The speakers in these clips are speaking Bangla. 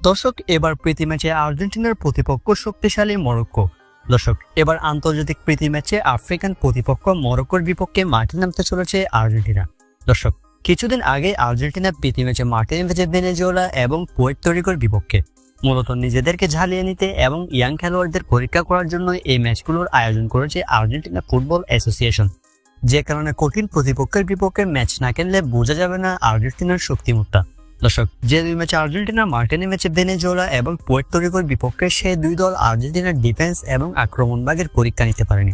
দর্শক, এবার প্রীতি ম্যাচে আর্জেন্টিনার প্রতিপক্ষ শক্তিশালী মরক্কো। দর্শক, এবার আন্তর্জাতিক প্রীতি ম্যাচে আফ্রিকান প্রতিপক্ষ মরক্কোর বিপক্ষে মাঠে নামতে চলেছে আর্জেন্টিনা। দর্শক, কিছুদিন আগে আর্জেন্টিনা প্রীতি ম্যাচে মাঠে নেমেছে ভেনেজুয়েলা এবং পুয়ের্তো রিকোর বিপক্ষে। মূলত নিজেদেরকে ঝালিয়ে নিতে এবং ইয়াং খেলোয়াড়দের পরীক্ষা করার জন্য এই ম্যাচগুলোর আয়োজন করেছে আর্জেন্টিনা ফুটবল অ্যাসোসিয়েশন। যে কারণে কঠিন প্রতিপক্ষের বিপক্ষে ম্যাচ না খেললে বোঝা যাবে না আর্জেন্টিনার শক্তিমত্তা। দর্শক, যে দুই ম্যাচে আর্জেন্টিনা মাঠে নেমেছে ভেনেজুয়েলা এবং পুয়ের্তো রিকোর বিপক্ষে, সেই দুই দল আর্জেন্টিনার ডিফেন্স এবং আক্রমণভাগের পরীক্ষা নিতে পারেনি,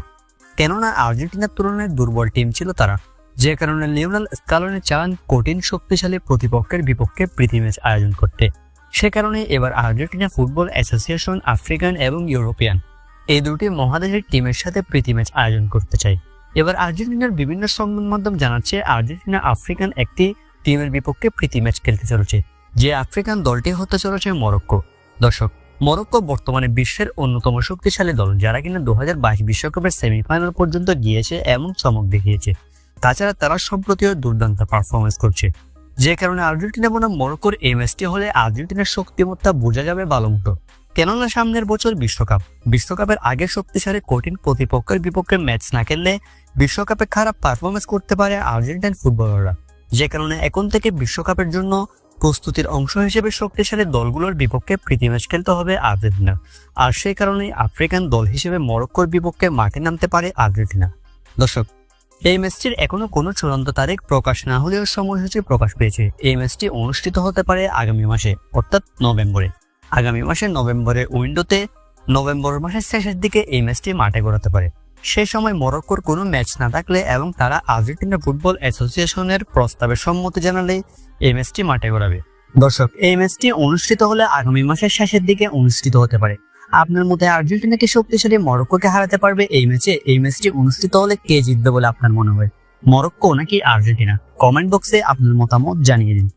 কেননা আর্জেন্টিনার তুলনায় দুর্বল টিম ছিল তারা। যে কারণে লিওনেল স্কালোনি চান কঠিন শক্তিশালী প্রতিপক্ষের বিপক্ষে প্রীতি ম্যাচ আয়োজন করতে। সে কারণে এবার আর্জেন্টিনা ফুটবল অ্যাসোসিয়েশন আফ্রিকান এবং ইউরোপিয়ান এই দুটি মহাদেশের টিমের সাথে প্রীতি ম্যাচ আয়োজন করতে চায়। এবার আর্জেন্টিনার বিভিন্ন সংবাদ মাধ্যম জানাচ্ছে আর্জেন্টিনা আফ্রিকান একটি টিমের বিপক্ষে প্রীতি ম্যাচ খেলতে চলেছে। যে আফ্রিকান দলটি হতে চলেছে মরক্কো। দর্শক, মরক্কো বর্তমানে বিশ্বের অন্যতম শক্তিশালী দল, যারা কিনা 2022 বিশ্বকাপের সেমিফাইনাল পর্যন্ত গিয়েছে এবং চমক দেখিয়েছে। তাছাড়া তারা সম্প্রতিও দুর্দান্ত পারফরমেন্স করছে। যে কারণে আর্জেন্টিনা বনাম মরক্কোর এই ম্যাচটি হলে আর্জেন্টিনার শক্তিমত্তা বোঝা যাবে ভালো মতো, কেননা সামনের বছর বিশ্বকাপের আগে শক্তিশালী কঠিন প্রতিপক্ষের বিপক্ষে ম্যাচ না খেললে বিশ্বকাপে খারাপ পারফরমেন্স করতে পারে আর্জেন্টাইন ফুটবলাররা। যে কারণে এখন থেকে বিশ্বকাপের জন্য প্রস্তুতির অংশ হিসেবে শক্তিশালী দলগুলোর বিপক্ষে প্রীতি ম্যাচ খেলতে হবে আর্জেন্টিনা। আর সেই কারণে আফ্রিকান দল হিসেবে মরক্কোর বিপক্ষে মাঠে নামতে পারে আর্জেন্টিনা। দর্শক, এই ম্যাচটির এখনো কোনো চূড়ান্ত তারিখ প্রকাশ না হলেও সময়সূচি প্রকাশ পেয়েছে। এই ম্যাচটি অনুষ্ঠিত হতে পারে আগামী মাসে, অর্থাৎ নভেম্বরে। আগামী মাসে নভেম্বরের উইন্ডোতে নভেম্বর মাসের শেষের দিকে এই ম্যাচটি মাঠে গড়াতে পারে। সেই সময় মরক্কোর কোনো ম্যাচ না থাকলে এবং তারা আর্জেন্টিনা ফুটবল অ্যাসোসিয়েশনের প্রস্তাবে সম্মতি জানালে এই ম্যাচটি মাঠে গড়াবে। দর্শক, এই ম্যাচটি অনুষ্ঠিত হলে আগামী মাসের শেষের দিকে অনুষ্ঠিত হতে পারে। আপনার মতে আর্জেন্টিনাকে শক্তিশালী মরক্কোকে হারাতে পারবে এই ম্যাচে? এই ম্যাচটি অনুষ্ঠিত হলে কে জিতবে বলে আপনার মনে হয়, মরক্কো নাকি আর্জেন্টিনা? কমেন্ট বক্সে আপনার মতামত জানিয়ে দিন।